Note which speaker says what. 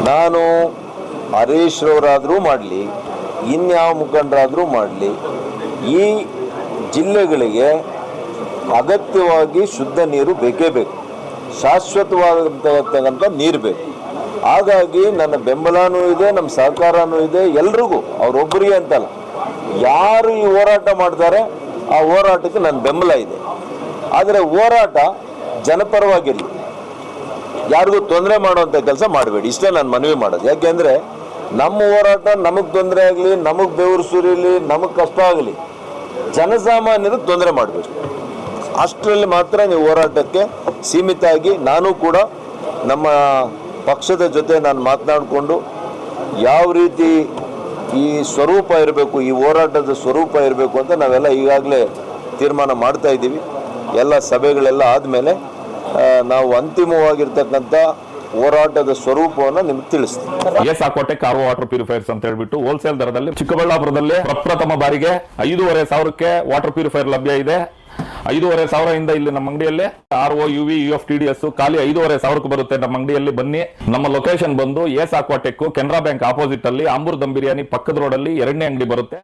Speaker 1: ನಾನು ಹರೀಶ್ ರವರಾದರೂ ಮಾಡಲಿ, ಇನ್ಯಾವ ಮುಖಂಡರಾದರೂ ಮಾಡಲಿ, ಈ ಜಿಲ್ಲೆಗಳಿಗೆ ಅಗತ್ಯವಾಗಿ ಶುದ್ಧ ನೀರು ಬೇಕೇ ಬೇಕು, ಶಾಶ್ವತವಾದಂಥ ನೀರು ಬೇಕು. ಹಾಗಾಗಿ ನನ್ನ ಬೆಂಬಲನೂ ಇದೆ, ನಮ್ಮ ಸಹಕಾರನೂ ಇದೆ ಎಲ್ರಿಗೂ, ಅವರೊಬ್ಬರಿಗೆ ಅಂತಲ್ಲ, ಯಾರು ಈ ಹೋರಾಟ ಮಾಡ್ತಾರೆ ಆ ಹೋರಾಟಕ್ಕೆ ನನ್ನ ಬೆಂಬಲ ಇದೆ. ಆದರೆ ಹೋರಾಟ ಜನಪರವಾಗಿರಲಿ, ಯಾರಿಗೂ ತೊಂದರೆ ಮಾಡುವಂಥ ಕೆಲಸ ಮಾಡಬೇಡಿ, ಇಷ್ಟೇ ನಾನು ಮನವಿ ಮಾಡೋದು. ಯಾಕೆಂದರೆ ನಮ್ಮ ಹೋರಾಟ ನಮಗೆ ತೊಂದರೆ ಆಗಲಿ, ನಮಗೆ ಬೆವರು ಸುರಿಲಿ, ನಮಗೆ ಕಷ್ಟ ಆಗಲಿ, ಜನಸಾಮಾನ್ಯರಿಗೆ ತೊಂದರೆ ಮಾಡಬೇಡಿ. ಅಷ್ಟರಲ್ಲಿ ಮಾತ್ರ ನೀವು ಹೋರಾಟಕ್ಕೆ ಸೀಮಿತ ಆಗಿ, ನಾನು ಕೂಡ ನಮ್ಮ ಪಕ್ಷದ ಜೊತೆ ನಾನು ಮಾತನಾಡಿಕೊಂಡು ಯಾವ ರೀತಿ ಈ ಸ್ವರೂಪ ಇರಬೇಕು, ಈ ಹೋರಾಟದ ಸ್ವರೂಪ ಇರಬೇಕು ಅಂತ ನಾವೆಲ್ಲ ಈಗಾಗಲೇ ತೀರ್ಮಾನ ಮಾಡ್ತಾ ಇದ್ದೀವಿ. ಎಲ್ಲ ಸಭೆಗಳೆಲ್ಲ ಆದಮೇಲೆ ನಾವು ಅಂತಿಮವಾಗಿರ್ತಕ್ಕಂಥ ಹೋರಾಟದ ಸ್ವರೂಪವನ್ನು ನಿಮ್ಗೆ ತಿಳಿಸ್ತೀವಿ.
Speaker 2: ಸಾಕೋಟೆ ಕಾರ್ವ ವಾಟರ್ ಪ್ಯೂರಿಫೈರ್ಸ್ ಅಂತ ಹೇಳ್ಬಿಟ್ಟು ಹೋಲ್ಸೇಲ್ ದರದಲ್ಲಿ ಚಿಕ್ಕಬಳ್ಳಾಪುರದಲ್ಲಿ ಪ್ರಪ್ರಥಮ ಬಾರಿಗೆ 5,500ಕ್ಕೆ ವಾಟರ್ ಪ್ಯೂರಿಫೈರ್ ಲಭ್ಯ ಇದೆ. 5,500 ಇಲ್ಲಿ ನಮ್ಮ ಅಂಗಡಿಯಲ್ಲಿ RO UV UF ಖಾಲಿ 5,500 ಬರುತ್ತೆ. ನಮ್ಮ ಅಂಗಡಿಯಲ್ಲಿ ಬನ್ನಿ. ನಮ್ಮ ಲೊಕೇಶನ್ ಬಂದು S Aquatech Canara Bank opposite ಅಲ್ಲಿ ಆಂಬೂರ್ ದಮ್ ಬಿರಿಯಾನಿ ಪಕ್ಕದ ರೋಡ್ ಅಲ್ಲಿ 2ನೇ ಅಂಗಡಿ ಬರುತ್ತೆ.